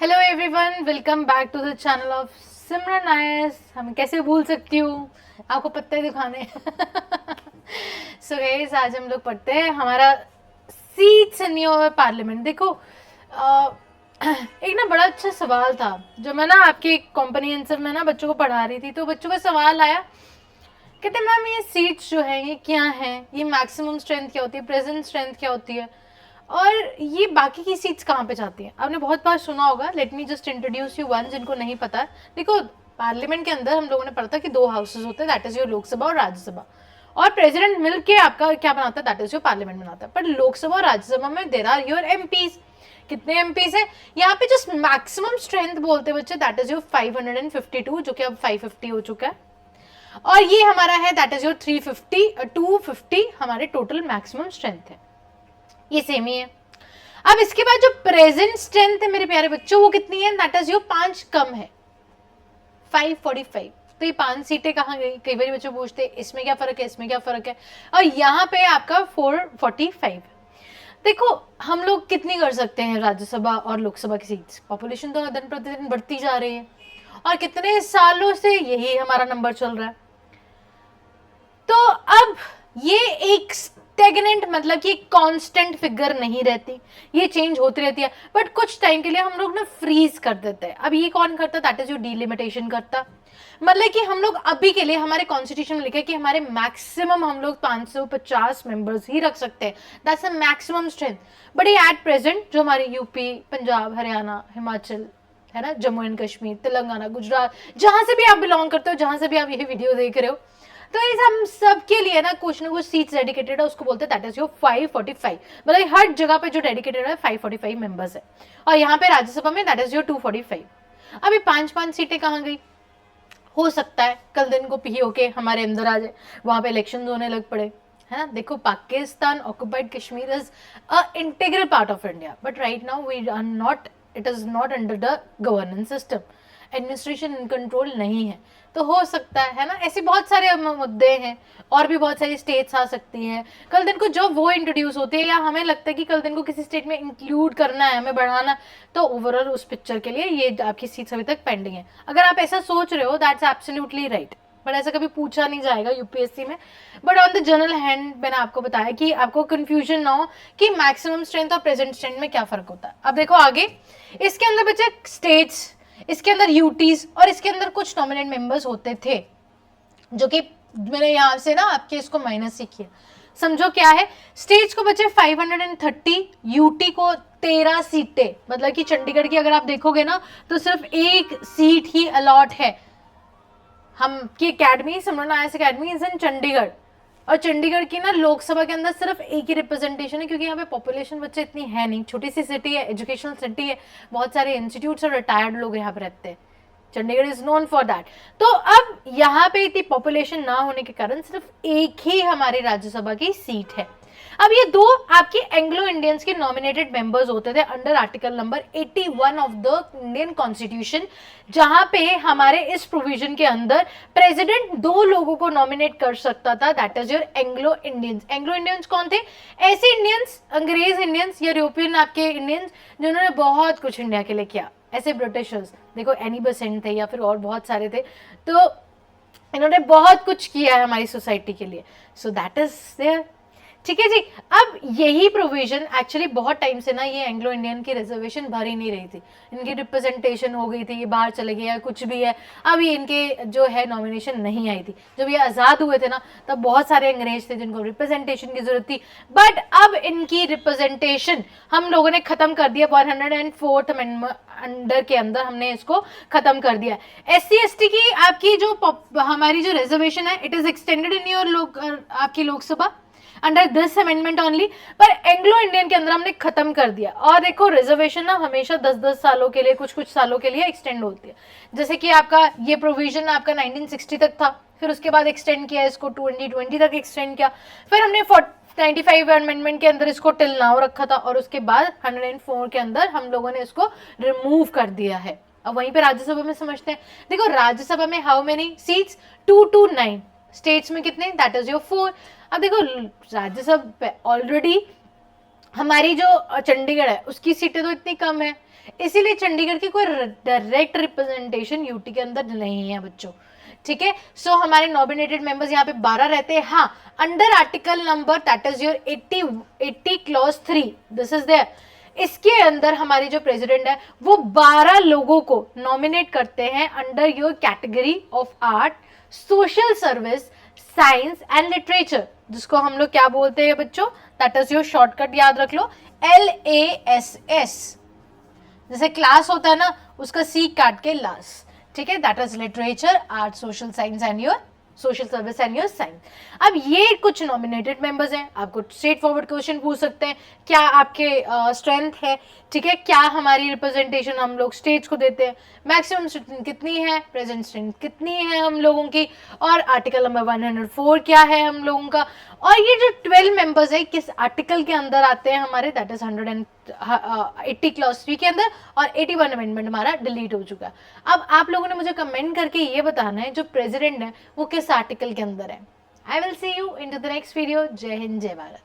Hello everyone, welcome back to the channel of Simran आयस। हम कैसे भूल सकती हूँ, आपको पत्ते दिखाने। सो गाइस, आज हम लोग पढ़ते हैं हमारा सीट्स इन योर पार्लियामेंट। देखो, एक ना बड़ा अच्छा सवाल था जो मैं ना आपके कॉम्प्रिहेंसिव में ना बच्चों को पढ़ा रही थी। तो बच्चों का सवाल आया, कहते मैम ये सीट्स जो है ये क्या है, ये मैक्सिमम स्ट्रेंथ क्या होती है, प्रेजेंट स्ट्रेंथ क्या होती है, और ये बाकी की सीट्स कहाँ पे जाती हैं। आपने बहुत बार सुना होगा, let me just introduce you one जिनको नहीं पता है। देखो, पार्लियामेंट के अंदर हम लोगों ने पढ़ा था कि दो हाउसेज होते हैं, दैट इज योर लोकसभा और राज्यसभा, और प्रेसिडेंट मिल के आपका क्या बनाता है, दैट इज योर पार्लियामेंट बनाता है। पर लोकसभा और राज्यसभा में देर आर योर एमपीज। कितने एमपीज है यहाँ पे? जस्ट मैक्सिमम स्ट्रेंथ बोलते बच्चे, दैट इज योर 552, जो कि अब 550 हो चुका है। और ये हमारा है दैट इज योर 350, 250 हमारे टोटल मैक्सिमम स्ट्रेंथ है। ये सेम ही है। अब इसके बाद जो प्रेजेंट स्ट्रेंथ है मेरे प्यारे बच्चों, वो कितनी है? दैट इज योर 5 कम है, 545। तो ये 5 सीटें कहाँ गई? कई बार बच्चों पूछते हैं इसमें क्या फर्क है, इसमें क्या फर्क है, और यहाँ पे आपका 445। देखो, हम लोग कितनी कर सकते हैं राज्यसभा और लोकसभा की सीट्स? पॉपुलेशन तो दिन प्रतिदिन बढ़ती जा रही है, और कितने सालों से यही हमारा नंबर चल रहा है। तो अब ये एक स्टेगनेंट, मतलब कि कांस्टेंट फिगर नहीं रहती, ये चेंज होती रहती है, बट कुछ टाइम के लिए हम लोग ना फ्रीज कर देते हैं। अब ये कौन करता? दैट इज जो डिलिमिटेशन करता। मतलब कि हम लोग अभी के लिए, हमारे कॉन्स्टिट्यूशन में लिखा है कि हमारे मैक्सिमम हम लोग 550 मेंबर्स ही रख सकते हैं, that's a maximum strength. But ये एट प्रेजेंट जो हमारे यूपी, पंजाब, हरियाणा, हिमाचल है ना, जम्मू एंड कश्मीर, तेलंगाना, गुजरात, जहां से भी आप बिलोंग करते हो, जहां से भी आप ये वीडियो देख रहे हो, तो इस हम सब के लिए ना कुछ सीट्स डेडिकेटेड है, उसको बोलते हैं दैट इज योर 545। मतलब हर जगह पे जो डेडिकेटेड है 545 मेंबर्स है। और यहाँ पे राज्यसभा में दैट इज योर 245। अभी 5-5 सीटें कहाँ गई? हो सकता है कल दिन को पी होके हमारे अंदर आ जाए, वहां पे इलेक्शन होने लग पड़े, है ना। देखो, Pakistan occupied Kashmir is a integral part of India, but right now we are not, it is not under the governance system, administration in control नहीं है। तो हो सकता है ना, ऐसे बहुत सारे मुद्दे हैं, और भी बहुत सारी स्टेट्स आ सकती हैं कल दिन को, जो वो इंट्रोड्यूस होती है, या हमें लगता है कि कल दिन को किसी स्टेट में इंक्लूड करना है, हमें बढ़ाना, तो ओवरऑल उस पिक्चर के लिए ये आपकी सीट्स अभी तक पेंडिंग है। अगर आप ऐसा सोच रहे हो, दैट्स एब्सोल्युटली राइट, बट ऐसा कभी पूछा नहीं जाएगा यूपीएससी में। But on the general hand मैंने आपको बताया कि आपको कंफ्यूजन ना हो कि मैक्सिमम स्ट्रेंथ और प्रेजेंट स्ट्रेंथ में क्या फर्क होता है। अब देखो आगे, इसके अंदर बच्चे स्टेट्स, इसके अंदर यूटीज, और इसके अंदर कुछ नॉमिनेट मेंबर्स होते थे, जो कि मैंने यहां से ना आपके इसको माइनस ही किया। समझो क्या है, स्टेट्स को बचे 530, यूटी को 13 सीटें, मतलब कि चंडीगढ़ की अगर आप देखोगे ना, तो सिर्फ एक सीट ही अलॉट है। हम की अकेडमी, सिमरन आयस अकेडमी इज इन चंडीगढ़, और चंडीगढ़ की ना लोकसभा के अंदर सिर्फ एक ही रिप्रेजेंटेशन है, क्योंकि यहाँ पे पॉपुलेशन बच्चे इतनी है नहीं, छोटी सी सिटी है, एजुकेशनल सिटी है, बहुत सारे इंस्टीट्यूट्स और रिटायर्ड लोग यहाँ पे रहते हैं। Chandigarh is known for that. तो अब यहाँ पे इतनी पॉपुलेशन ना होने के कारण सिर्फ एक ही हमारी राज्यसभा की सीट है। अब ये दो आपके एंग्लो इंडियंस के नॉमिनेटेड मेंबर्स होते थे under article number 81 of the Indian constitution, जहां पे हमारे इस प्रोविजन के अंदर प्रेसिडेंट दो लोगों को नॉमिनेट कर सकता था, that is your Anglo Indians. Anglo Indians कौन थे? ऐसे इंडियंस, अंग्रेज इंडियंस या यूरोपियन आपके इंडियंस जिन्होंने बहुत कुछ इंडिया के लिए किया। ऐसे ब्रिटिशर्स, देखो एनी बेसेंट थे, या फिर और बहुत सारे थे, तो इन्होंने बहुत कुछ किया है हमारी सोसाइटी के लिए। सो दैट इज देयर, ठीक है जी। अब यही प्रोविजन एक्चुअली बहुत टाइम से ना ये एंग्लो इंडियन की रिजर्वेशन भर ही नहीं रही थी, इनकी रिप्रेजेंटेशन हो गई थी, ये बाहर चले गए या कुछ भी है, अब ये इनके जो है नॉमिनेशन नहीं आई थी। जब ये आज़ाद हुए थे ना, तब बहुत सारे अंग्रेज थे जिनको रिप्रेजेंटेशन की जरूरत थी, बट अब इनकी रिप्रेजेंटेशन हम लोगों ने खत्म कर दिया। 104th अमेंडमेंट अंडर के अंदर हमने इसको खत्म कर दिया। SC/ST की आपकी जो हमारी जो रिजर्वेशन है, it is extended in your आपकी Lok Sabha under this amendment only, पर एंग्लो इंडियन के अंदर हमने खत्म कर दिया। और देखो, रिजर्वेशन ना हमेशा 10-10 सालों के लिए, कुछ सालों के लिए एक्सटेंड होती है। जैसे कि आपका ये प्रोविजन आपका 1960 तक था, फिर उसके बाद एक्सटेंड किया इसको 2020 तक एक्सटेंड किया, फिर हमने 95 अमेंडमेंट के अंदर इसको टिल नाउ रखा था, और उसके बाद 104 के अंदर हम लोगों ने इसको रिमूव कर दिया है। अब वहीं पे राज्यसभा में समझते हैं। देखो, राज्यसभा में how many seats? 2 to 9। States में कितने? That is your 4। अब देखो, राज्यसभा ऑलरेडी हमारी जो चंडीगढ़ है उसकी सीटें तो इतनी कम है, इसीलिए चंडीगढ़ की कोई डायरेक्ट रिप्रेजेंटेशन यूटी के अंदर नहीं है बच्चों, ठीक है। सो हमारे नॉमिनेटेड मेंबर्स यहाँ पे 12 रहते हैं। हाँ, under article number that is your 80 clause 3 this is there, इसके अंदर हमारी जो प्रेसिडेंट है वो 12 लोगों को नॉमिनेट करते हैं under your category of art, social service, science and literature, जिसको हम लोग क्या बोलते हैं बच्चों, दैट इज योर शॉर्टकट याद रख लो, LASS। जैसे क्लास होता है ना, उसका सी काट के लास्ट, ठीक है, that is literature, art, social science and your social service and your science. अब ये कुछ नॉमिनेटेड मेंबर्स हैं, आपको स्ट्रेट फॉरवर्ड क्वेश्चन पूछ सकते हैं, क्या आपके स्ट्रेंथ है, ठीक है, क्या हमारी रिप्रेजेंटेशन हम लोग स्टेज को देते हैं, मैक्सिमम स्ट्रेंथ कितनी है, प्रेजेंट स्ट्रेंथ कितनी है हम लोगों की, और आर्टिकल नंबर 104 क्या है हम लोगों का, और ये जो 12 मेंबर्स है किस आर्टिकल के अंदर आते हैं हमारे, दैट इज 180 क्लॉज 3 के अंदर, और 81 अमेंडमेंट हमारा डिलीट हो चुका है। अब आप लोगों ने मुझे कमेंट करके ये बताना है जो प्रेसिडेंट है वो किस आर्टिकल के अंदर है। I will see you in to the next video. जय हिंद, जय भारत।